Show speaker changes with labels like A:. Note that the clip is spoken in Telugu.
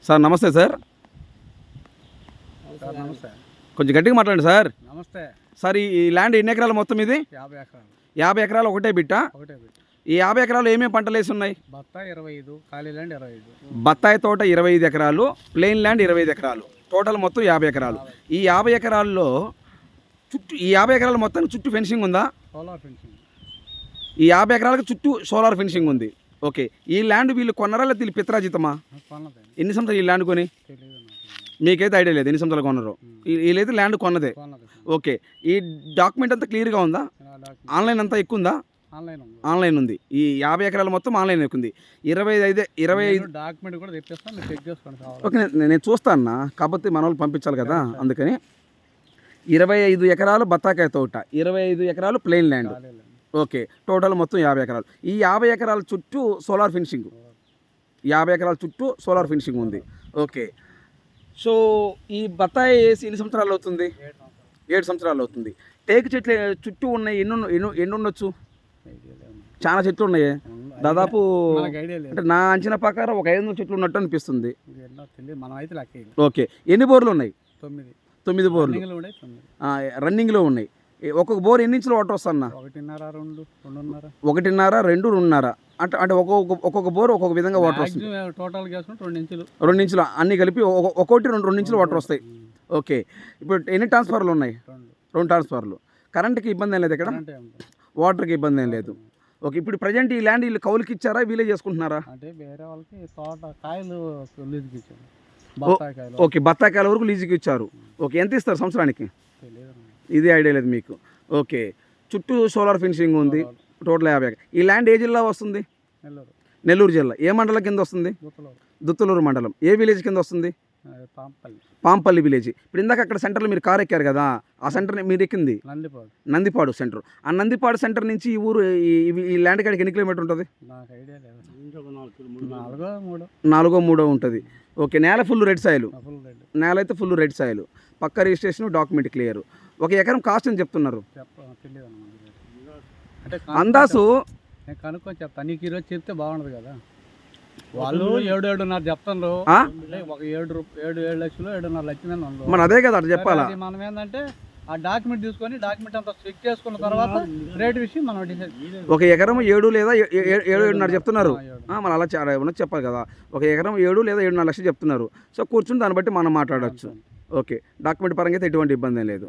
A: సార్ నమస్తే సార్.
B: నమస్తే.
A: కొంచెం గట్టిగా మాట్లాడండి సార్.
B: నమస్తే
A: సార్, ఈ ల్యాండ్ ఎన్ని ఎకరాలు మొత్తం ఇది?
B: 50 ఎకరాలు.
A: 50 ఎకరాలు ఒకటే బిట్టా?
B: ఒకటే బిట్.
A: ఈ 50 ఎకరాలు ఏమేమి పంటలు వేసి ఉన్నాయి?
B: బత్తాయి 25, ఖాళీ ల్యాండ్ 25.
A: బత్తాయి తోట 25 ఎకరాలు, ప్లెయిన్ ల్యాండ్ 25 ఎకరాలు, టోటల్ మొత్తం 50 ఎకరాలు. ఈ 50 ఎకరాల్లో ఈ 50 ఎకరాల మొత్తానికి చుట్టూ ఫెన్సింగ్ ఉందా?
B: Solar fencing.
A: ఈ 50 ఎకరాలకు చుట్టూ సోలార్ ఫెన్సింగ్ ఉంది. ఓకే, ఈ ల్యాండ్ వీళ్ళు కొన్నారా లేదా వీళ్ళు పిత్రాజితమా?
B: కొన్నదే.
A: ఎన్ని సంవత్సరాలు ఈ ల్యాండ్ కొని?
B: తెలియదు నాకు.
A: మీకైతే ఐడియా లేదు ఎన్ని సంవత్సరాలు కొన్నారో. వీళ్ళైతే ల్యాండ్ కొన్నదే.
B: కొన్నది.
A: ఓకే, ఈ డాక్యుమెంట్ అంతా క్లియర్గా ఉందా? ఆన్లైన్ అంతా ఎక్కువ ఉందా?
B: ఆన్లైన్ ఉంది.
A: ఆన్లైన్ ఉంది. ఈ 50 ఎకరాలు మొత్తం ఆన్లైన్ ఎక్కుంది. 25
B: డాక్యుమెంట్ కూడా తెప్పిస్తాను, మీరు చెక్ చేసుకోండి కావాలి.
A: ఓకే, నేను చూస్తాను అన్న, కాకపోతే మన వాళ్ళు పంపించాలి కదా, అందుకని 25 ఎకరాలు బత్తాకాయ తోట, 25 ఎకరాలు ప్లెయిన్ ల్యాండ్.
B: ఖాళీ ల్యాండ్.
A: ఓకే, టోటల్ మొత్తం 50 ఎకరాలు. ఈ 50 ఎకరాల చుట్టూ సోలార్ ఫినిషింగ్, 50 ఎకరాల చుట్టూ సోలార్ ఫినిషింగ్ ఉంది. ఓకే, సో ఈ బత్తాయి వేసి ఎన్ని సంవత్సరాలు అవుతుంది? 7 సంవత్సరాలు అవుతుంది. టేకు చెట్లు చుట్టూ ఉన్నాయి, ఎన్ని ఉండొచ్చు? చాలా చెట్లు ఉన్నాయి, దాదాపు అంటే నా అంచనా ప్రకారం ఒక 500 చెట్లు ఉన్నట్టు అనిపిస్తుంది.
B: మనం అయితే లెక్క.
A: ఓకే, ఎన్ని బోర్లు ఉన్నాయి? 9 బోర్లు రన్నింగ్లో ఉన్నాయి. ఒక్కొక్క బోర్ ఎన్ని ఇంచులు వాటర్ వస్తుందన్న?
B: 1.5, 2, 2.5.
A: 1.5, 2, 2.5 అంటే ఒక్కొక్క బోర్ ఒక్కొక్క విధంగా వాటర్ వస్తుంది.
B: టోటల్ గ్యాస్
A: 2 ఇంచులు అన్ని కలిపి ఒక్కొక్కటి 2 ఇంచులు వాటర్ వస్తాయి. ఓకే, ఇప్పుడు ఎన్ని ట్రాన్స్ఫార్మర్లు ఉన్నాయి? 2 ట్రాన్స్ఫార్మర్లు. కరెంట్కి ఇబ్బంది ఏం లేదు ఇక్కడ, వాటర్కి ఇబ్బంది ఏం లేదు. ఓకే, ఇప్పుడు ప్రజెంట్ ఈ ల్యాండ్ వీళ్ళు కౌలుకి ఇచ్చారా, వీళ్ళే చేసుకుంటున్నారా?
B: అంటే వేరే వాళ్ళకి తోట కాయలు లీజుకి ఇచ్చారు.
A: ఓకే, బత్తాకాయల వరకు లీజుకి ఇచ్చారు. ఓకే, ఎంత ఇస్తారు సంవత్సరానికి? ఇది ఐడియా లేదు మీకు. ఓకే, చుట్టూ సోలార్ ఫెన్సింగ్ ఉంది, టోటల్ 50. ఈ ల్యాండ్ ఏ జిల్లా వస్తుంది? నెల్లూరు జిల్లా. ఏ మండలం కింద వస్తుంది? దుత్తలూరు మండలం. ఏ విలేజ్ కింద వస్తుంది? పాంపల్లి విలేజ్. ఇప్పుడు ఇందాక అక్కడ సెంటర్లో మీరు కార్ ఎక్కారు కదా, ఆ సెంటర్ మీరు ఎక్కింది నందిపాడు సెంటర్. ఆ నందిపాడు సెంటర్ నుంచి ఈ ఊరు ఈ ల్యాండ్ కాడికి ఎన్ని కిలోమీటర్ ఉంటుంది? 4-3 ఉంటుంది. ఓకే, నేల ఫుల్ రెడ్ సాయిల్, నేల అయితే ఫుల్ రెడ్ సాయిల్, పక్క రిజిస్ట్రేషన్, డాక్యుమెంట్ క్లియర్. ఒక ఎకరం కాస్ట్ అని చెప్తున్నారు అందాసు.
B: నేను కనుక్కొని చెప్తాను నీకు, ఈరోజు చెప్తే బాగుండదు కదా. వాళ్ళు 7-7.5 చెప్తాను. ఒక 7 లక్షలు 7.5 లక్షలు
A: మన అదే కదా అట్లా చెప్పాలా.
B: మనం ఏంటంటే ఆ డాక్యుమెంట్ తీసుకొని డాక్యుమెంట్ అంతా చెక్ చేసుకున్న తర్వాత రేట్ విషయం మనం డిసైడ్.
A: ఒక ఎకరం 7 లేదా 7.5 చెప్తున్నారు. మనం అలా ఉన్నది చెప్పాలి కదా. ఒక ఎకరం 7 లేదా 7.5 లక్షలు చెప్తున్నారు. సో కూర్చుని దాన్ని బట్టి మనం మాట్లాడవచ్చు. ఓకే, డాక్యుమెంట్ పరంగా అయితే ఎటువంటి ఇబ్బంది ఏం లేదు.